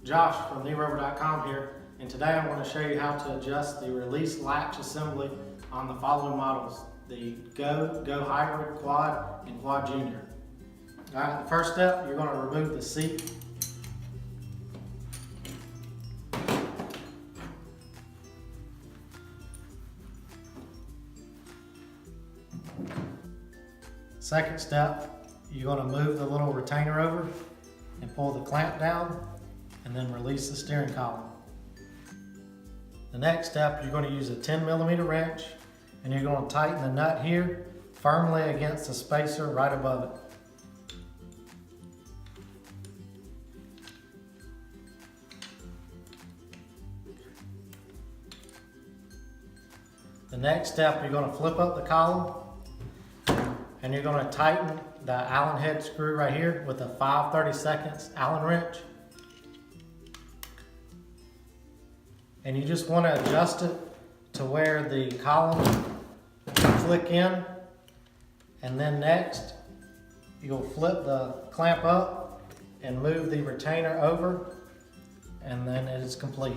Josh from KneeRover.com here, and today I want to show you how to adjust the release latch assembly on the following models: the Go Hybrid, Quad, and Quad Junior. Alright, the first step, you're going to remove the seat. Second step, you're going to move the little retainer over and pull the clamp down and then release the steering column. The next step, you're going to use a 10mm wrench and you're going to tighten the nut here firmly against the spacer right above it. The next step, you're going to flip up the column and you're going to tighten the Allen head screw right here with a 5/32 Allen wrench. And you just want to adjust it to where the column flick in. And then next, you'll flip the clamp up and move the retainer over, and then it is complete.